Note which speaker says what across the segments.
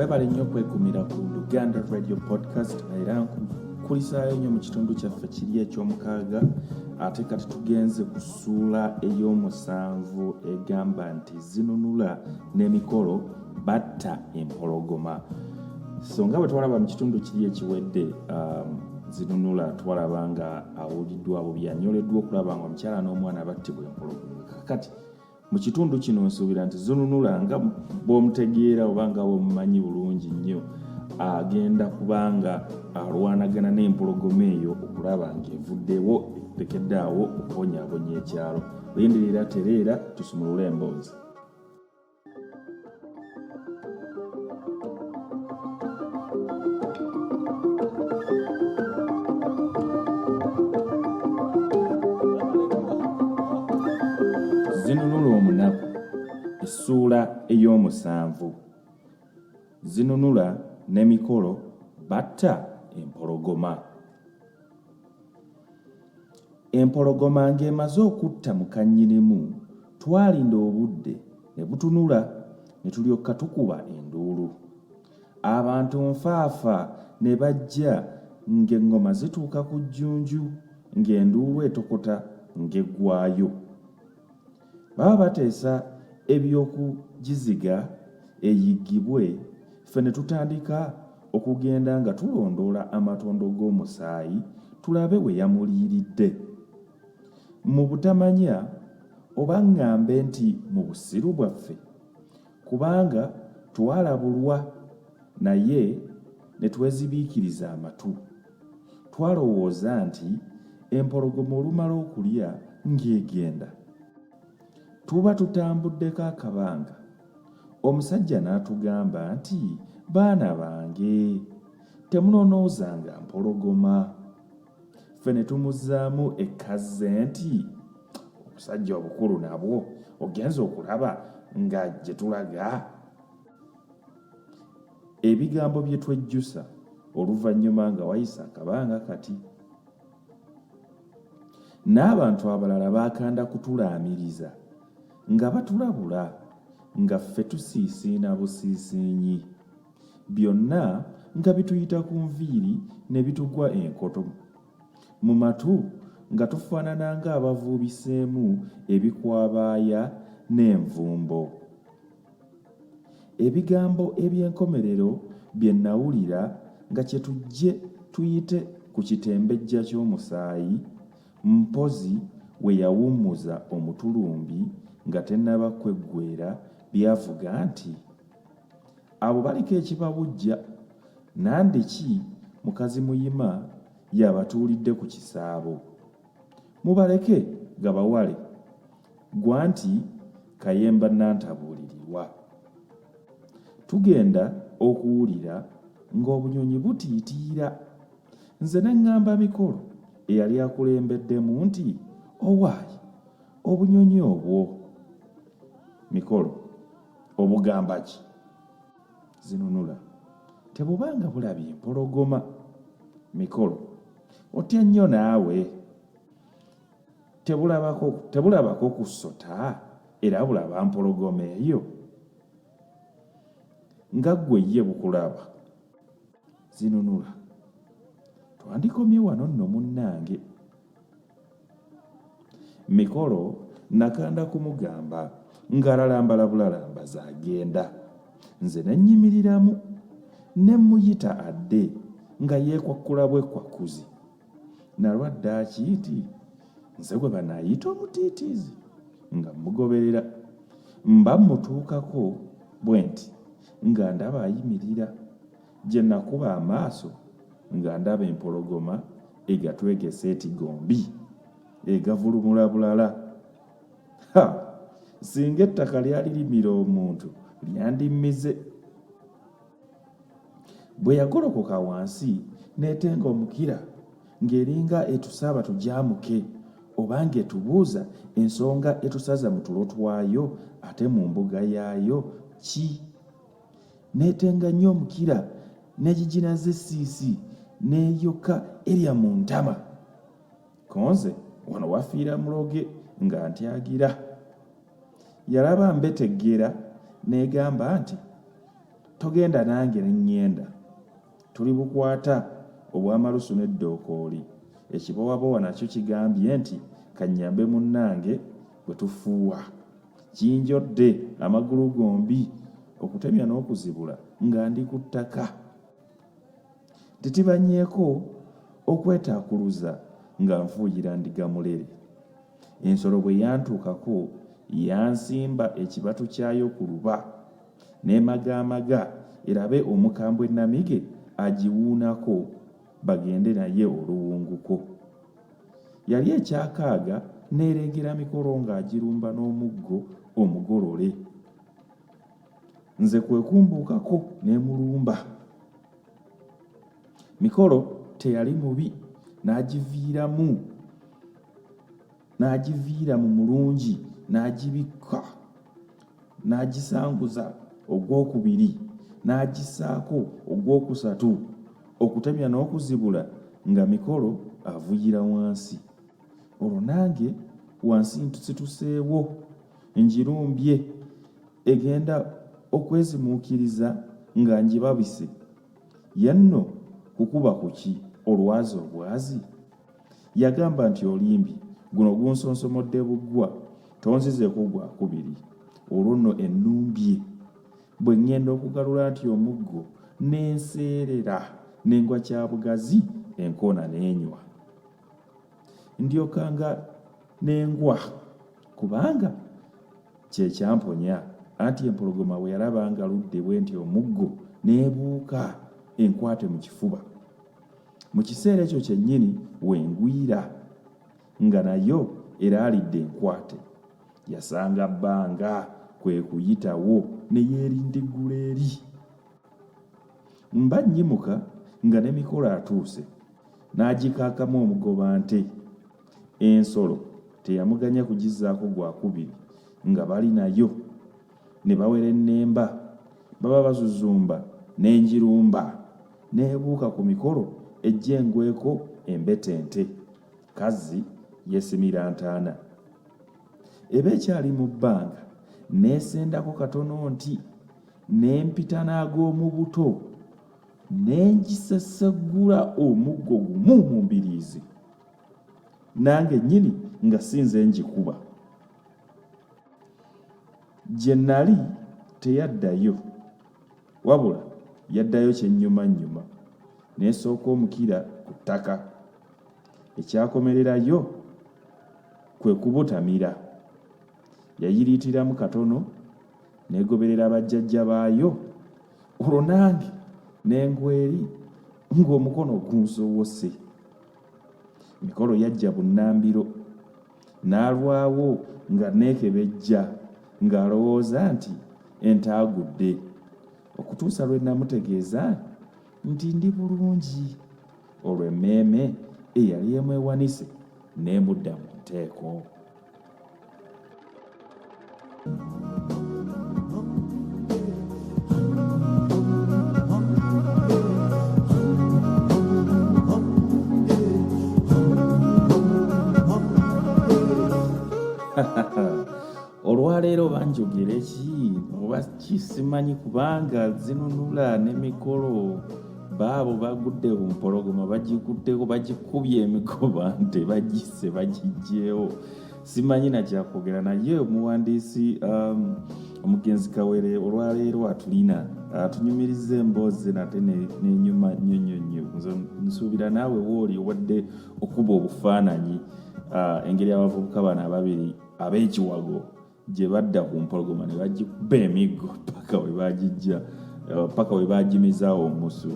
Speaker 1: Webale nnyo okwekumira ku Luganda Radio Podcast era nkulisaayo nnyo mu kitundu kyaffe kiri eky'omukaaga ate kati tugenze ku suula ey'omusanvu egamba nti Zinunula ne Mikolo Batta Empologoma. So nga bwe twalaba mu kitundu kiri ekiwedde Zinunula twalaba nga awuliddwa bubi anyoleddwa okulaba nga omukyala n'omwana battibwa empologoma. Kakati mu kitundu kino nsuubira nti Zinunula nga bw'omutegeera oba nga bw'omumanyi bulungi nnyo agenda kubanga alwanagana n'empologoma eyo okulaba ng'evuddewo etekeddaawo okubonyaabonya ekyalo. Lindirira tereera tusumulule emboozi. Zinunula Omunaku essuula ey'omusanvu. Zinunula ne Mikolo Batta Empologoma. Empologoma ng'emaze okutta mu kannyinimu twalinda obudde ne butunula ne tulyoka tukuba enduulu. Abantu nfaafa ne bajja ng'eŋŋoma zituuka ku jjunju ng'enduulu etokota ng'eggwaayo. Baba bateesa ebyokugiziga eyiggibwe, ffe ne tutandika okugenda nga tulondoola amatondo g'omusaayi tulabe we yamuliiridde. Mu butamanya oba ŋŋambe nti mu busiru bwaffe, kubanga twalabulwa naye ne twezibiikiriza amatu. Twalowooza nti empologoma olumala okulya ng'egenda. Tuba tutambuddeko akabanga, omusajja n'atugamba nti baana bange temunonoozanga mpologoma. Ffe ne tumuzzaamu ekkaze nti omusajja obukulu nabwo ogenza okulaba nga gye tulaga. Ebigambo bye twejjusa oluvannyuma nga wayisa akabanga kati. N'abantu abalala baakanda kutulaamiriza nga batulabula nga ffe tusiisiina busiisiinyi, byonna nga bituyita ku nviiri ne bitugwa enkoto, mu matu nga tufaanana ng'abavuubiseemu ebikwabaaya n'envumbo. Ebigambo eby'enkomerero bye nawulira nga kye tujje tuyite ku kitembejja ky'omusaayi, mpozi we yawummuza omutulumbi nga tennaba kweggweera, byavuga nti abo baliko ekibabujja, nandiki mukazi muyima y'abatuulidde ku kisaabo. Mubaleke gabawale, gwa nti kayemba nantabuulirirwa. Tugenda okuwulira ng'obunyonyi butiitiira. Nze ne ŋŋamba Mikolo eyali akulembeddemu nti owaayi obunyonyi obwo. Mikolo, obugamba ki? Zinunula, tebubanga bulabye empologoma. Mikolo, otya nnyo naawe. Tebulabako ku ssota era bulaba mpologoma eyo. Nga ggwe ye bukulaba. Zinunula, twandikomye wano nno munnange. Mikolo nakanda kumugamba ng'alalambala bulalambaza agenda. Nze ne nnyimiriramu ne muyita adde nga yeekwakkula bwekwakkuzi. Nalwa ddaaki nti nze gwe banaayita omutiitiizi nga mugoberera. Mba mutuukako bwe nti nga ndaba ayimirira, gye nakuba amaaso nga ndaba empologoma egatwegese eti gombi egavulumula bulala. Singa ettaka lyali limira omuntu lyandimmize. Bwe yagolokoka wansi n'etenga omukira ng'eringa etusaaba tujaamuke oba ng'etubuuza ensonga etusaza mu tulo twayo ate mu mbuga yaayo ki. N'etenga nnyo omukira n'egiginaze essiisi n'eyokka erya mu ntama. Konze wano wafiira muloge nga ntyagira. Yalaba mbeteggera n'egamba nti togenda nange ne ŋŋenda tuli bukwata obw'amalusu n'eddookooli ekibowabowa nakyo kigambye nti kannyambe munnange bwe tufuuwa kinjodde amagulu gombi okutemya n'okuzibula nga ndi ku ttaka tetibanyeeko okwetaakuluza nga nfuuyira ndiga mulere ensolo bwe yantuukako yansimba ekibatu kyayo ku luba n'emagaamaga erabe omukambwe namige agiwuunako bagende naye oluwunguko yali ekyakaaga n'erengera Mikolo ng'agirumba n'omuggo omugolole nze kwe kumbuukako n'emulumba Mikolo teyali mubi n'agiviira mu mulungi n'agibikka n'agisanguza ogwokubiri n'agissaako ogwokusatu okutemya n'okuzibula nga Mikolo avuyira wansi olwo nange wansi ntusituseewo ngirumbye egenda okwezimuukiriza nga njibabise yanno kukuba kuki olwazi obwazi yagamba nti olimbi guno gunsonsomodde buggwa tonzizeeko gwakubiri olwo nno ennumbye bwe ŋŋenda okugalula nti omuggo n'enseerera n'engwa kyabugazi enkoona n'enywa ndyokanga n'engwa kubanga kyekyamponya anti empologoma bwe yalaba nga ludde bwe nti omuggo n'ebuuka enkwate mu kifuba mu kiseera ekyo kyennyini wengwira nga nayo era alidde enkwate yasanga bbanga kwe kuyitawo ne yeerindiggula eri mba nnyimuka nga ne Mikolo atuuse n'agikaakamu omugoba nte ensolo teyamuganya kugizzaako gwakubiri nga bali nayo ne bawera ennemba baba bazuzumba n'enjirumba n'ebuuka ku Mikolo ejja engweko embetente kazzi yesimira ntaana eba ekyali mu bbanga neesendako katono nti n'empita n'ag'omu buto n'engisasaggula omuggo gumu mu mbiriizi nange nnyini nga sinze ngikuba gye nnali teyaddayo wabula yaddayo kyennyumannyuma n'esooka omukira ku ttaka ekyakomererayo kwe kubutamira yayiriitiramu katono n'egoberera bajjajja baayo olwo nange n'engweri ng'omukono gunsowose Mikolo yajja bunnambiro n'alwawo nga neekebejja ng'alowooza nti entaagudde okutuusa lwe namutegeeza nti ndi bulungi olwo emmeeme eyali emwewanise n'emudda mu nteeko olwaleero banjogera eki oba kisimanyi kubanga Zinunula ne Mikolo baabo bagudde ku mpologoma bagikuddeko bagikubye emigoba nte bagisse bagiggyewo simanyi nakyakwogera naye omuwandiisi omugenzi Kawere olwaleero atulina atunyumiriza emboozi nate n'enyuma nnyonnyonnyo nsuubira naawe wooli wadde okuba obufaananyi engeri abavubuka bano ababiri ab'ekiwago gye badda ku mpologoma ne bagikuba emiggo paka we bagimiza omusu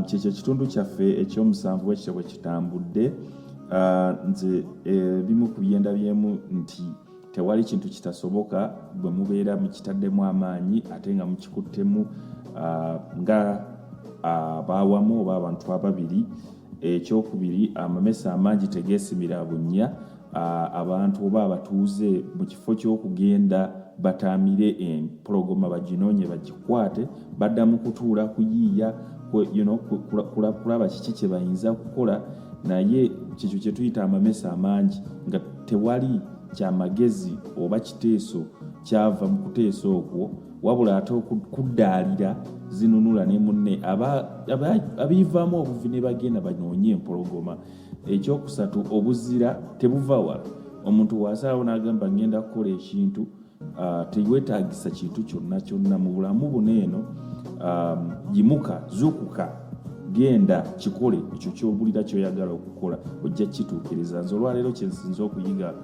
Speaker 1: kyekyo ekitundu kyaffe ekyomusanvu bwekityo bwe kitambudde nze bimu ku byenda byemu nti tewali kintu kitasoboka bwe mubeera mukitaddemu amaanyi ate nga mukikuttemu nga abaawamu oba abantu ababiri ekyokubiri amamesa amangi tegeesimira bunnya abantu oba abatuuze mu kifo ky'okugenda bataamire empologoma baginoonye bagikwate baddamu kutuula kuyiiya kulaba kiki kye bayinza kukola naye kikyo kye tuyita amamesa amangi nga tewali kyamagezi oba kiteeso kyava mu kuteesa okwo wabula ate okuddaalira Zinunula ne munne abiivaamu obuvi ne bagenda banoonye empologoma. Ekyokusatu, obuzira tebuva wala. Omuntu wasalawo n'agamba ngenda kukola ekintu teweetaagisa kintu kyonna mu bulamu buno eno. Yimuka, zuukuka, genda kikole ekyo ky'obulira ky'oyagala okukola, ojja kituukiriza. Nze olwaleero kye nsinza okuyiga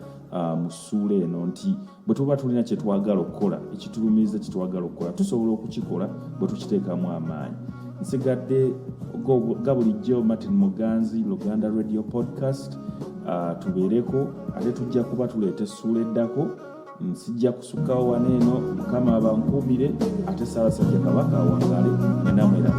Speaker 1: mu ssuula eno nti bwe tuba tulina kye twagala okukola, ekitulumiriza kye twagala okukola, tusobola okukikola bwe tukiteekamu amaanyi. Nsigadde ga bulijjo Martin Muganzi, Luganda Radio Podcast. Tubeereko ate tujja kuba tuleeta essuula eddako. Nsijja kusukkawo waneeno, Mukama abankuumire ate Ssaabasajja Kabaka awangaale, nenamwe era